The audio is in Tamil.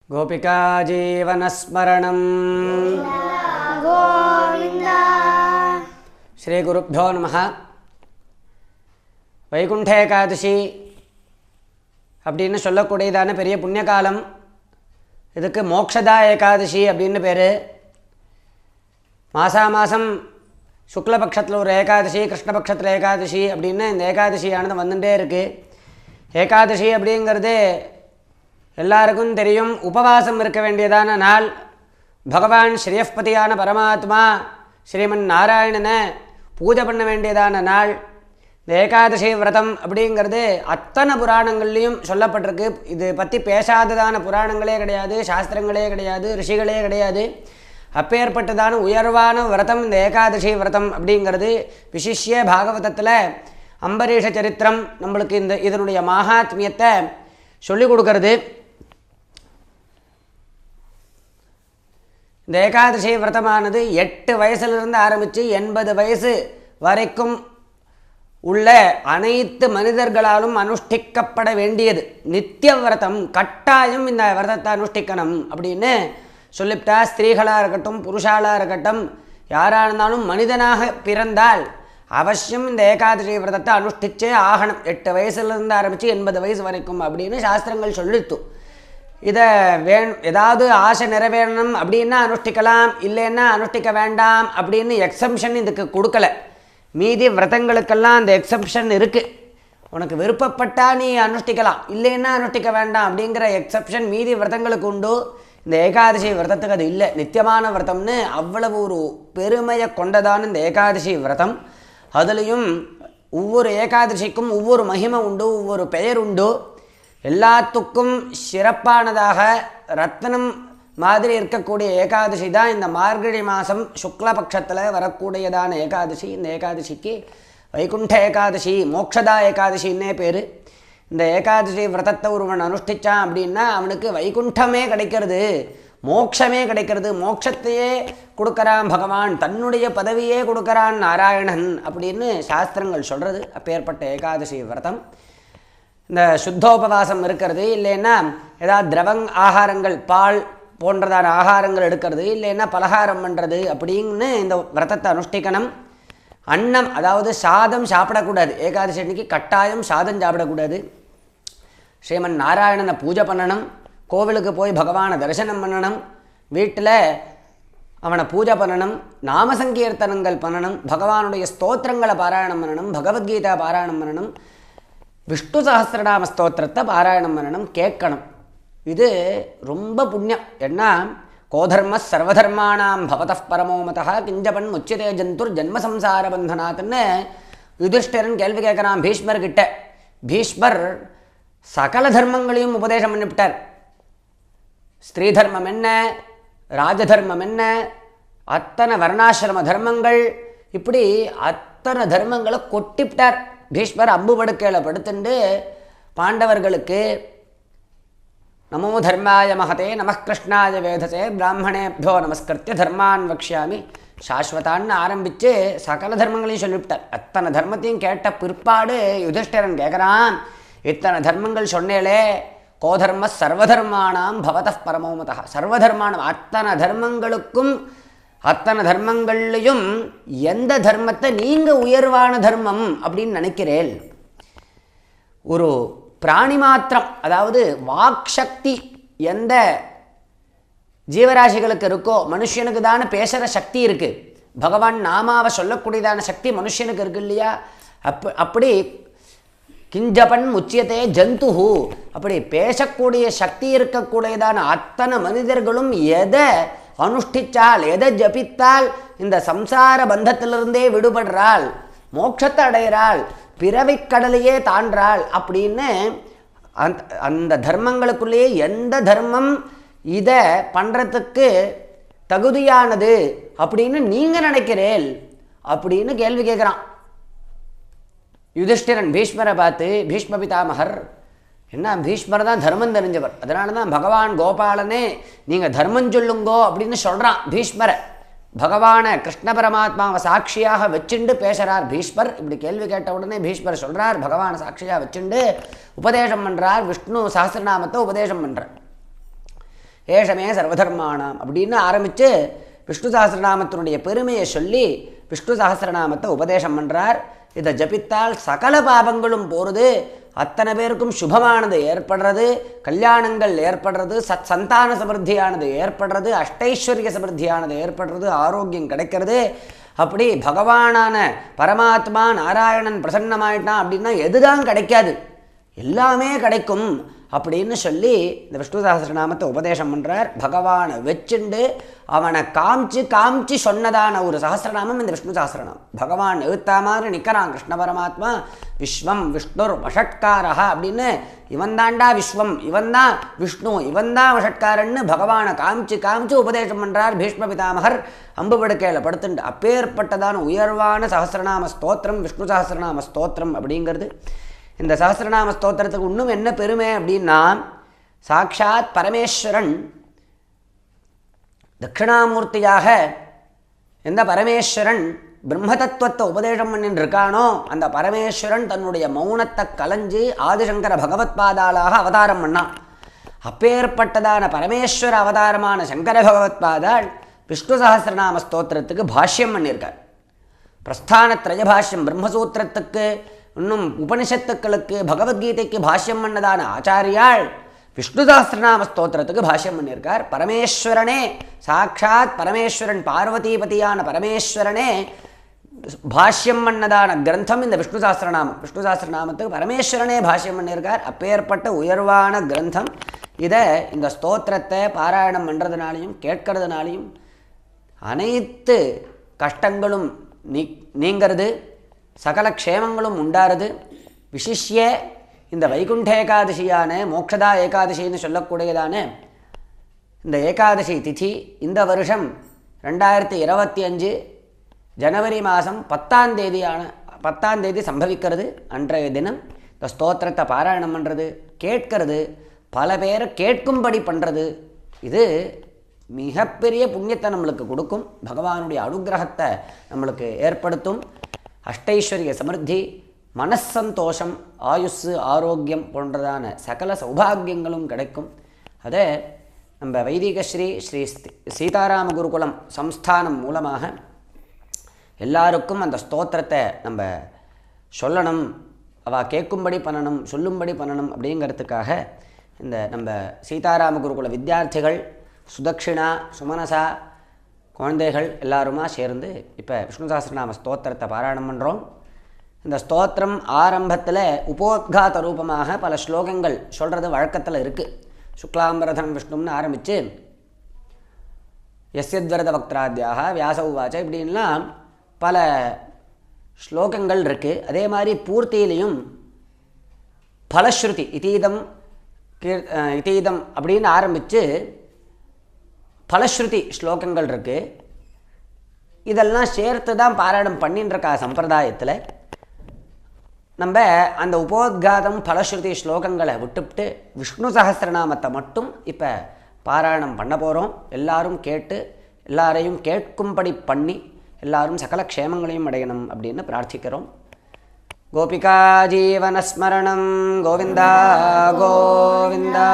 गोपिका जीवनस्मरणं गोविन्दा। श्री गुरुभ्यो नमः। வைகுண்ட ஏகாதசி அப்படின்னு சொல்லக்கூடியதான பெரிய புண்ணியகாலம். இதுக்கு மோக்ஷதா ஏகாதசி அப்படின்னு பேர். மாதம் சுக்லபக்ஷத்தில் ஒரு ஏகாதசி, கிருஷ்ணபக்ஷத்தில் ஏகாதசி அப்படின்னு இந்த ஏகாதசியானது வந்துட்டே இருக்குது. ஏகாதசி அப்படிங்கிறது எல்லாருக்கும் தெரியும். உபவாசம் இருக்க வேண்டியதான நாள். பகவான் ஸ்ரீயப்பதியான பரமாத்மா ஸ்ரீமன் நாராயணனை பூஜை பண்ண வேண்டியதான நாள். இந்த ஏகாதசி விரதம் அப்படிங்கிறது அத்தனை புராணங்கள்லேயும் சொல்லப்பட்டிருக்கு. இது பற்றி பேசாததான புராணங்களே கிடையாது, சாஸ்திரங்களே கிடையாது, ரிஷிகளே கிடையாது. அப்பேற்பட்டதான உயர்வான விரதம் இந்த ஏகாதசி விரதம் அப்படிங்கிறது. விசிஷ்ய பாகவதத்தில் அம்பரீஷ சரித்திரம் நம்மளுக்கு இதனுடைய மகாத்மியத்தை சொல்லிக் கொடுக்கறது. இந்த ஏகாதசி விரதமானது 8 வயசுலேருந்து ஆரம்பித்து 80 வயசு வரைக்கும் உள்ள அனைத்து மனிதர்களாலும் அனுஷ்டிக்கப்பட வேண்டியது நித்திய விரதம். கட்டாயம் இந்த விரதத்தை அனுஷ்டிக்கணும் அப்படின்னு சொல்லிவிட்டா. ஸ்திரீகளாக இருக்கட்டும், புருஷாலாக இருக்கட்டும், யாராக இருந்தாலும் மனிதனாக பிறந்தால் அவசியம் இந்த ஏகாதசி விரதத்தை அனுஷ்டிச்சே ஆகணும். 8 வயசுலேருந்து ஆரம்பித்து 80 வயசு வரைக்கும் அப்படின்னு சாஸ்திரங்கள் சொல்லித்து. இதை ஏதாவது ஆசை நிறைவேறணும் அப்படின்னா அனுஷ்டிக்கலாம், இல்லைன்னா அனுஷ்டிக்க வேண்டாம் அப்படின்னு எக்ஸம்ஷன் இதுக்கு கொடுக்கல. மீதி விரதங்களுக்கெல்லாம் அந்த எக்ஸப்ஷன் இருக்குது. உனக்கு விருப்பப்பட்டால் நீ அனுஷ்டிக்கலாம், இல்லைன்னா அனுஷ்டிக்க வேண்டாம் அப்படிங்கிற எக்ஸப்ஷன் மீதி விரதங்களுக்கு உண்டு. இந்த ஏகாதசி விரதத்துக்கு அது இல்லை. நித்தியமான விரதம்னு அவ்வளவு ஒரு பெருமையை கொண்டதான இந்த ஏகாதசி விரதம். அதுலேயும் ஒவ்வொரு ஏகாதசிக்கும் ஒவ்வொரு மகிமை உண்டு, ஒவ்வொரு பெயர் உண்டு. எல்லாத்துக்கும் சிறப்பானதாக ரத்னம் மாதிரி இருக்கக்கூடிய ஏகாதசி தான் இந்த மார்கழி மாதம் சுக்லபக்ஷத்தில் வரக்கூடியதான ஏகாதசி. இந்த ஏகாதசிக்கு வைகுண்ட ஏகாதசி, மோக்ஷதா ஏகாதசின்னே பேர். இந்த ஏகாதசி விரதத்தை ஒருவன் அனுஷ்டித்தான் அப்படின்னா அவனுக்கு வைகுண்டமே கிடைக்கிறது, மோட்சமே கிடைக்கிறது. மோட்சத்தையே கொடுக்குறான் பகவான், தன்னுடைய பதவியே கொடுக்குறான் நாராயணன் அப்படின்னு சாஸ்திரங்கள் சொல்கிறது. அப்பேற்பட்ட ஏகாதசி விரதம். இந்த சுத்தோபவாசம் இருக்கிறது, இல்லைன்னா ஏதாவது திரவங் ஆகாரங்கள், பால் போன்றதான ஆகாரங்கள் எடுக்கிறது, இல்லைன்னா பலகாரம் பண்ணுறது அப்படின்னு இந்த விரதத்தை அனுஷ்டிக்கணும். அன்னம், அதாவது சாதம் சாப்பிடக்கூடாது. ஏகாதசி அன்னைக்கு கட்டாயம் சாதம் சாப்பிடக்கூடாது. ஸ்ரீமன் நாராயணனை பூஜை பண்ணணும், கோவிலுக்கு போய் பகவானை தரிசனம் பண்ணணும், வீட்டில் அவனை பூஜை பண்ணணும், நாமசங்கீர்த்தனங்கள் பண்ணணும், பகவானுடைய ஸ்தோத்திரங்களை பாராயணம் பண்ணணும், பகவத்கீதா பாராயணம் பண்ணணும், விஷ்ணு சஹஸ்ரநாம ஸ்தோத்திரத்தை பாராயணம் பண்ணணும், கேட்கணும். இது ரொம்ப புண்ணியம். ஏன்னா கோதர்ம சர்வதர்மாணாம் பவதः பரமோமதः கிஞ்சபன் முச்சிதே ஜந்துர் ஜன்மசம்சார பந்தனாத்னு யுதிஷ்டிரன் கேள்வி கேட்குறான் பீஷ்மர்கிட்ட. பீஷ்மர் சகல தர்மங்களையும் உபதேசம் பண்ணிவிட்டார். ஸ்திரீ தர்மம் என்ன, ராஜதர்மம் என்ன, அத்தனை வர்ணாசிரம தர்மங்கள், இப்படி அத்தனை தர்மங்களை கொட்டிவிட்டார். பீஷ்மர் அம்பு படுக்கையில் படுத்துண்டு பாண்டவர்களுக்கு நமோ தர்மாய மகதே நமः கிருஷ்ணாய வேதசே பிராமணேபியோ நமஸ்கிருத்திய தர்மான் வக்ஷ்யாமி சாஸ்வதான்னு ஆரம்பித்து சகல தர்மங்களையும் சொல்லிவிட்டார். அத்தனை தர்மத்தையும் கேட்ட பிற்பாடு யுதிஷ்டிரன் கேட்குறான், இத்தனை தர்மங்கள் சொன்னேலே, கோதர்ம சர்வதர்மானாம் பவதः பரமோமதः. சர்வதர்மானம், அத்தனை தர்மங்களுக்கும் அத்தனை தர்மங்கள்லையும் எந்த தர்மத்தை நீங்கள் உயர்வான தர்மம் அப்படின்னு நினைக்கிறேன்? ஒரு பிராணி மாத்திரம், அதாவது வாக்சக்தி எந்த ஜீவராசிகளுக்கு இருக்கோ, மனுஷனுக்கு தானே பேசுகிற சக்தி இருக்குது. பகவான் நாமாவை சொல்லக்கூடியதான சக்தி மனுஷனுக்கு இருக்கு இல்லையா? அப்படி கிஞ்சபன் முச்சியத்தே ஜந்துஹு, அப்படி பேசக்கூடிய சக்தி இருக்கக்கூடியதான அத்தனை மனிதர்களும் எதை அனுஷ்டித்தால், எதை ஜபித்தால் இந்த சம்சார பந்தத்திலிருந்தே விடுபடுறாள், மோட்சத்தை அடைகிறாள், பிறவிக்கடலையே தாண்டாள் அப்படின்னு அந்த தர்மங்களுக்குள்ளேயே எந்த தர்மம் இதை பண்ணுறதுக்கு தகுதியானது அப்படின்னு நீங்கள் நினைக்கிறேன் அப்படின்னு கேள்வி கேட்குறான் யுதிஷ்டிரன் பீஷ்மரை பார்த்து. பீஷ்ம பிதாமகர் என்ன, பீஷ்மர் தான் தர்மம் தெரிஞ்சவர், அதனால தான் பகவான் கோபாலனே நீங்கள் தர்மம் சொல்லுங்கோ அப்படின்னு சொல்கிறான் பீஷ்மரை. பகவானை கிருஷ்ண பரமாத்மாவை சாட்சியாக வச்சுண்டு பேசுகிறார் பீஷ்மர். இப்படி கேள்வி கேட்ட உடனே பீஷ்மர் சொல்கிறார், பகவானை சாட்சியாக வச்சுண்டு உபதேசம் பண்ணுறார், விஷ்ணு சஹஸ்ரநாமத்தை உபதேசம் பண்ணுறார். ஏஷமே சர்வதர்மாணாம் அப்படின்னு ஆரம்பித்து விஷ்ணு சஹஸ்ரநாமத்தினுடைய பெருமையை சொல்லி விஷ்ணு சஹஸ்ரநாமத்தை உபதேசம் பண்ணுறார். இதை ஜபித்தால் சகல பாபங்களும் போகிறது, அத்தனை பேருக்கும் சுபமானது ஏற்படுறது, கல்யாணங்கள் ஏற்படுறது, சந்தான சமிருத்தியானது ஏற்படுறது, அஷ்டைஸ்வர்ய சமிருத்தியானது ஏற்படுறது, ஆரோக்கியம் கிடைக்கிறது. அப்படி பகவானான பரமாத்மா நாராயணன் பிரசன்னமாயிட்டான் அப்படின்னா எதுதான் கிடைக்காது, எல்லாமே கிடைக்கும் அப்படின்னு சொல்லி இந்த விஷ்ணு சஹஸ்ரநாமத்தை உபதேசம் பண்ணுறார். பகவானை வச்சுண்டு அவனை காமிச்சு சொன்னதான ஒரு சஹஸ்ரநாமம் இந்த விஷ்ணு சஹஸ்ரநாமம். பகவான் எழுத்தா மாதிரி நிற்கிறான் கிருஷ்ண பரமாத்மா. விஸ்வம் விஷ்ணுர் வஷட்காரா அப்படின்னு, இவன் தாண்டா விஸ்வம், இவன் தான் விஷ்ணு, இவன் தான் வஷட்காரன்னு பகவானை காமிச்சு உபதேசம் பண்ணுறார் பீஷ்ம பிதாமகர் அம்பு படுக்கையில் படுத்துண்டு. அப்பேற்பட்டதான உயர்வான சஹஸ்ரநாம ஸ்தோத்திரம் விஷ்ணு சஹஸ்ரநாம ஸ்தோத்திரம் அப்படிங்கிறது. இந்த சஹஸ்ரநாம ஸ்தோத்திரத்துக்கு இன்னும் என்ன பெருமை அப்படின்னா, சாக்ஷாத் பரமேஸ்வரன் தட்சிணாமூர்த்தியாக எந்த பரமேஸ்வரன் பிரம்ம தத்துவத்தை உபதேசம் பண்ணின்னு இருக்கானோ அந்த பரமேஸ்வரன் தன்னுடைய மௌனத்தை கலைஞ்சு ஆதிசங்கர பகவத்பாதாளாக அவதாரம் பண்ணான். அப்பேற்பட்டதான பரமேஸ்வர அவதாரமான சங்கர பகவத்பாதாள் விஷ்ணு சஹஸ்ரநாம ஸ்தோத்திரத்துக்கு பாஷ்யம் பண்ணியிருக்கார். பிரஸ்தான திரயபாஷ்யம் பிரம்மசூத்திரத்துக்கு, இன்னும் உபனிஷத்துக்களுக்கு, பகவத்கீதைக்கு பாஷ்யம் பண்ணதான ஆச்சாரியாள் விஷ்ணு சஹஸ்ரநாம ஸ்தோத்திரத்துக்கு பாஷ்யம் பண்ணியிருக்கார். பரமேஸ்வரனே, சாட்சாத் பரமேஸ்வரன் பார்வதிபதியான பரமேஸ்வரனே பாஷ்யம் பண்ணதான கிரந்தம் இந்த விஷ்ணு சஹஸ்ரநாமம். விஷ்ணு சஹஸ்ரநாமத்துக்கு பரமேஸ்வரனே பாஷ்யம் பண்ணியிருக்கார். அப்பேற்பட்ட உயர்வான கிரந்தம். இதை இந்த ஸ்தோத்திரத்தை பாராயணம் பண்ணுறதுனாலையும் கேட்கறதுனாலையும் அனைத்து கஷ்டங்களும் நீங்கிறது, சகல க்ஷேமங்களும் உண்டாருது. விசிஷ்ய இந்த வைகுண்ட ஏகாதசியான மோக்ஷதா ஏகாதசின்னு சொல்லக்கூடியதான இந்த ஏகாதசி திதி இந்த வருஷம் 2025 ஜனவரி மாதம் 10ஆம் தேதி சம்பவிக்கிறது. அன்றைய தினம் இந்த ஸ்தோத்திரத்தை பாராயணம் பண்ணுறது, கேட்கறது, பல பேரை கேட்கும்படி பண்ணுறது, இது மிகப்பெரிய புண்ணியத்தை நம்மளுக்கு கொடுக்கும், பகவானுடைய அனுகிரகத்தை நம்மளுக்கு ஏற்படுத்தும். அஷ்டைஸ்வர்ய சமிருத்தி, மனசந்தோஷம், ஆயுசு, ஆரோக்கியம் போன்றதான சகல சௌபாகியங்களும் கிடைக்கும். அதை நம்ம வைதிக ஸ்ரீ சீதாராம குருகுலம் சம்ஸ்தானம் மூலமாக எல்லாருக்கும் அந்த ஸ்தோத்திரத்தை நம்ம சொல்லணும், அவள் கேட்கும்படி பண்ணணும், சொல்லும்படி பண்ணணும் அப்படிங்கிறதுக்காக இந்த நம்ம சீதாராம குருகுல வித்தியார்த்திகள் சுதக்ஷிணா, சுமனசா, குழந்தைகள் எல்லாருமா சேர்ந்து இப்போ விஷ்ணு சஹஸ்ரநாம ஸ்தோத்திரத்தை பாராயணம் பண்ணுறோம். இந்த ஸ்தோத்திரம் ஆரம்பத்தில் உபோத்காத ரூபமாக பல ஸ்லோகங்கள் சொல்கிறது வழக்கத்தில் இருக்குது. சுக்லாம்பரதன் விஷ்ணுன்னு ஆரம்பித்து யஸ்யத்வரத வக்திராத்யாக வியாச உவாச்ச இப்படின்லாம் பல ஸ்லோகங்கள் இருக்குது. அதே மாதிரி பூர்த்தியிலையும் பலஸ்ருதி இதீதம் அப்படின்னு ஆரம்பித்து பலஸ்ருதி ஸ்லோகங்கள் இருக்குது. இதெல்லாம் சேர்த்து தான் பாராயணம் பண்ணின்றக்கா சம்பிரதாயத்தில். நம்ம அந்த உபோத்காதம் பலஸ்ருதி ஸ்லோகங்களை விட்டுவிட்டு விஷ்ணு சஹஸ்ரநாமத்தை மட்டும் இப்போ பாராயணம் பண்ண போகிறோம். எல்லாரும் கேட்டு எல்லாரையும் கேட்கும்படி பண்ணி எல்லாரும் சகல க்ஷேமங்களையும் அடையணும் அப்படின்னு பிரார்த்திக்கிறோம். கோபிகா ஜீவனஸ்மரணம் கோவிந்தா கோவிந்தா.